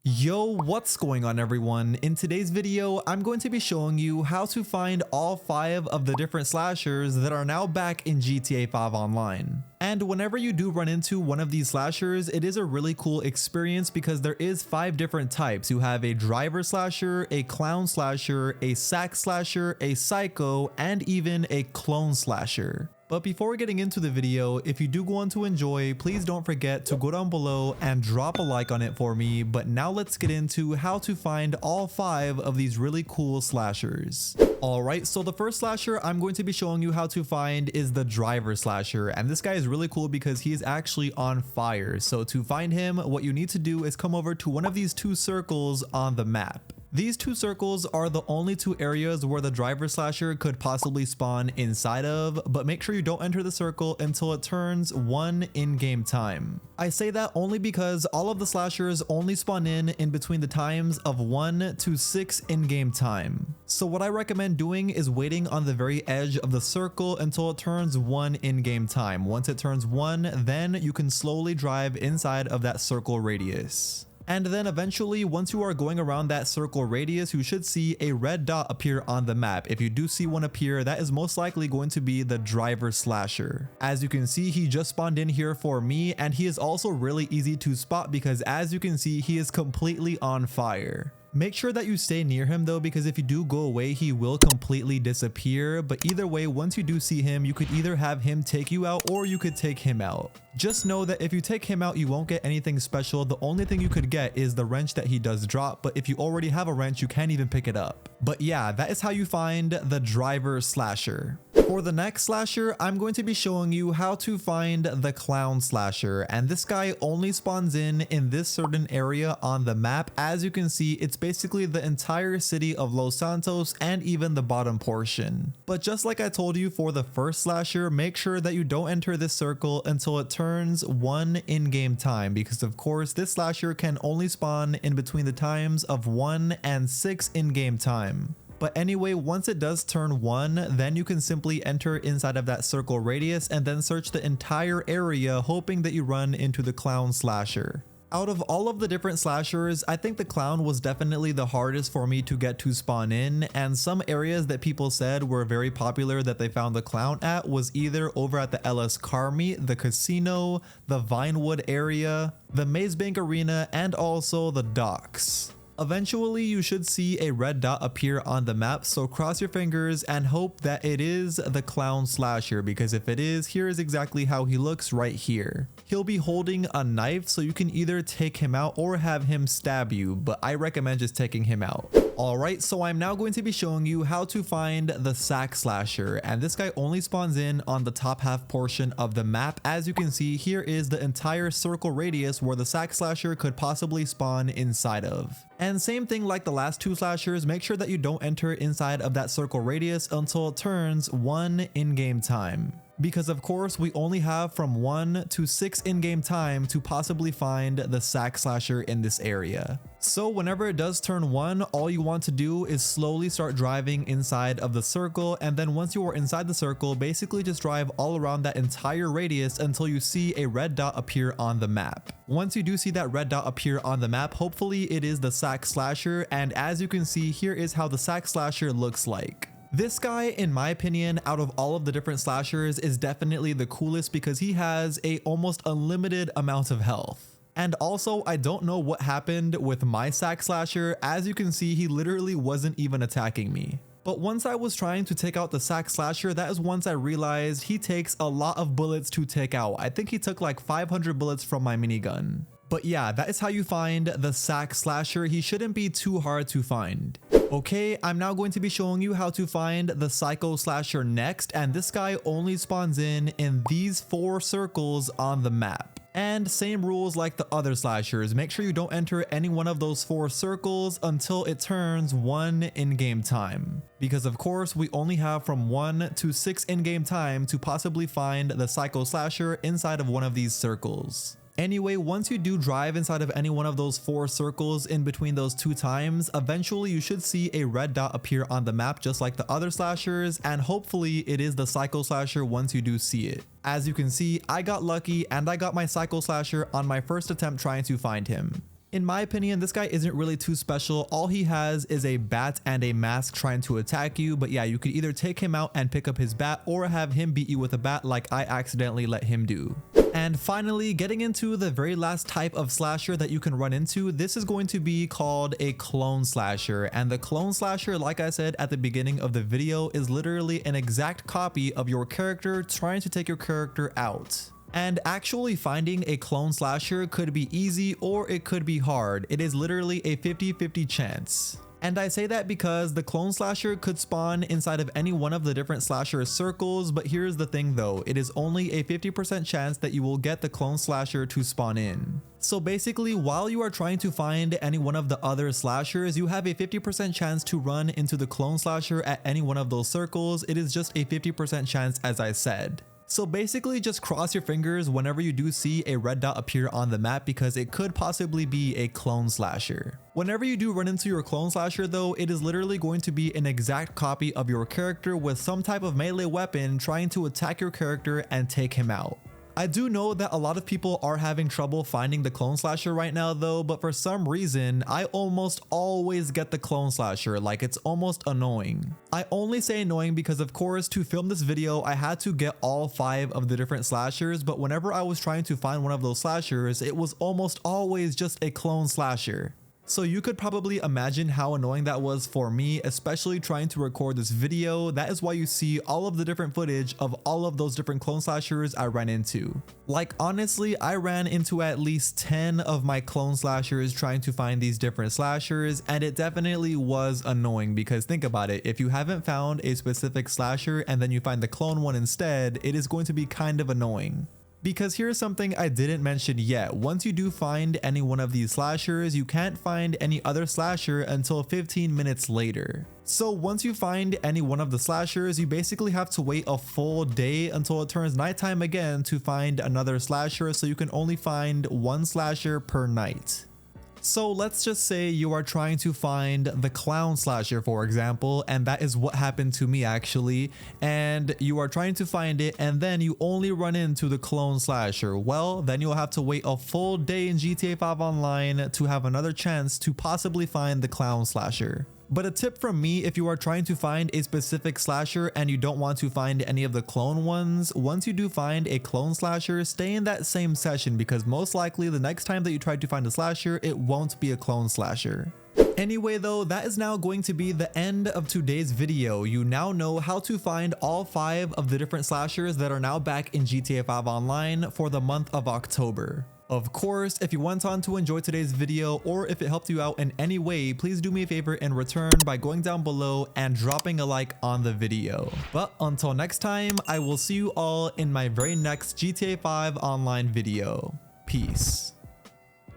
Yo, what's going on everyone? In today's video, I'm going to be showing you how to find all 5 of the different slashers that are now back in GTA 5 Online. And whenever you do run into one of these slashers, it is a really cool experience because there is 5 different types. You have a driver slasher, a clown slasher, a sack slasher, a psycho, and even a clone slasher. But before getting into the video, if you do go on to enjoy, please don't forget to go down below and drop a like on it for me. But now let's get into how to find all 5 of these really cool slashers. Alright, so the first slasher I'm going to be showing you how to find is the driver slasher, and this guy is really cool because he is actually on fire. So to find him, what you need to do is come over to one of these 2 circles on the map. These 2 circles are the only 2 areas where the driver slasher could possibly spawn inside of, but make sure you don't enter the circle until it turns 1 in-game time. I say that only because all of the slashers only spawn in between the times of 1 to 6 in-game time. So what I recommend doing is waiting on the very edge of the circle until it turns 1 in-game time. Once it turns 1, then you can slowly drive inside of that circle radius. And then eventually, once you are going around that circle radius, you should see a red dot appear on the map. If you do see one appear, that is most likely going to be the driver slasher. As you can see, he just spawned in here for me, and he is also really easy to spot because as you can see, he is completely on fire. Make sure that you stay near him though, because if you do go away, he will completely disappear. But either way, once you do see him, you could either have him take you out or you could take him out. Just know that if you take him out, you won't get anything special. The only thing you could get is the wrench that he does drop, but if you already have a wrench, you can't even pick it up. But yeah, that is how you find the driver slasher. For the next slasher, I'm going to be showing you how to find the clown slasher, and this guy only spawns in this certain area on the map. As you can see, it's basically the entire city of Los Santos and even the bottom portion. But just like I told you for the first slasher, make sure that you don't enter this circle until it turns 1 in-game time, because of course this slasher can only spawn in between the times of 1 and 6 in-game time. But anyway, once it does turn 1, then you can simply enter inside of that circle radius and then search the entire area, hoping that you run into the clown slasher. Out of all of the different slashers, I think the clown was definitely the hardest for me to get to spawn in, and some areas that people said were very popular that they found the clown at was either over at the LS Car Meet, the casino, the Vinewood area, the Maze Bank Arena, and also the docks. Eventually, you should see a red dot appear on the map, so cross your fingers and hope that it is the clown slasher, because if it is, here is exactly how he looks right here. He'll be holding a knife, so you can either take him out or have him stab you, but I recommend just taking him out. Alright, so I'm now going to be showing you how to find the Sackslasher, and this guy only spawns in on the top half portion of the map. As you can see, here is the entire circle radius where the Sackslasher could possibly spawn inside of. And same thing like the last 2 slashers, make sure that you don't enter inside of that circle radius until it turns 1 in-game time. Because of course, we only have from 1 to 6 in-game time to possibly find the Sackslasher in this area. So whenever it does turn 1, all you want to do is slowly start driving inside of the circle, and then once you are inside the circle, basically just drive all around that entire radius until you see a red dot appear on the map. Once you do see that red dot appear on the map, hopefully it is the Sackslasher, and as you can see, here is how the Sackslasher looks like. This guy, in my opinion, out of all of the different slashers, is definitely the coolest because he has a almost unlimited amount of health. And also, I don't know what happened with my Sackslasher. As you can see, he literally wasn't even attacking me. But once I was trying to take out the Sackslasher, that is once I realized he takes a lot of bullets to take out. I think he took like 500 bullets from my minigun. But yeah, that is how you find the Sackslasher. He shouldn't be too hard to find. Okay, I'm now going to be showing you how to find the Psycho Slasher next, and this guy only spawns in these 4 circles on the map. And same rules like the other slashers, make sure you don't enter any one of those 4 circles until it turns 1 in-game time. Because of course, we only have from 1 to 6 in-game time to possibly find the Psycho Slasher inside of one of these circles. Anyway, once you do drive inside of any one of those 4 circles in between those 2 times, eventually you should see a red dot appear on the map just like the other slashers, and hopefully it is the Psycho Slasher once you do see it. As you can see, I got lucky and I got my Psycho Slasher on my first attempt trying to find him. In my opinion, this guy isn't really too special. All he has is a bat and a mask trying to attack you, but yeah, you could either take him out and pick up his bat or have him beat you with a bat like I accidentally let him do. And finally, getting into the very last type of slasher that you can run into, this is going to be called a clone slasher. And the clone slasher, like I said at the beginning of the video, is literally an exact copy of your character trying to take your character out. And actually finding a clone slasher could be easy or it could be hard. It is literally a 50-50 chance. And I say that because the clone slasher could spawn inside of any one of the different slasher circles, but here's the thing though, it is only a 50% chance that you will get the clone slasher to spawn in. So basically, while you are trying to find any one of the other slashers, you have a 50% chance to run into the clone slasher at any one of those circles. It is just a 50% chance, as I said. So basically just cross your fingers whenever you do see a red dot appear on the map because it could possibly be a clone slasher. Whenever you do run into your clone slasher though, it is literally going to be an exact copy of your character with some type of melee weapon trying to attack your character and take him out. I do know that a lot of people are having trouble finding the clone slasher right now though, but for some reason, I almost always get the clone slasher, like it's almost annoying. I only say annoying because of course to film this video, I had to get all 5 of the different slashers, but whenever I was trying to find one of those slashers, it was almost always just a clone slasher. So you could probably imagine how annoying that was for me, especially trying to record this video. That is why you see all of the different footage of all of those different clone slashers I ran into. Like honestly, I ran into at least 10 of my clone slashers trying to find these different slashers, and it definitely was annoying because think about it, if you haven't found a specific slasher and then you find the clone one instead, it is going to be kind of annoying. Because here's something I didn't mention yet. Once you do find any one of these slashers, you can't find any other slasher until 15 minutes later. So once you find any one of the slashers, you basically have to wait a full day until it turns nighttime again to find another slasher, so you can only find one slasher per night. So let's just say you are trying to find the clown slasher, for example, and that is what happened to me actually, and you are trying to find it and then you only run into the clone slasher. Well, then you'll have to wait a full day in GTA 5 Online to have another chance to possibly find the clown slasher. But a tip from me, if you are trying to find a specific slasher and you don't want to find any of the clone ones, once you do find a clone slasher, stay in that same session because most likely the next time that you try to find a slasher, it won't be a clone slasher. Anyway though, that is now going to be the end of today's video. You now know how to find all 5 of the different slashers that are now back in GTA 5 Online for the month of October. Of course, if you went on to enjoy today's video or if it helped you out in any way, please do me a favor in return by going down below and dropping a like on the video. But until next time, I will see you all in my very next GTA 5 Online video. Peace.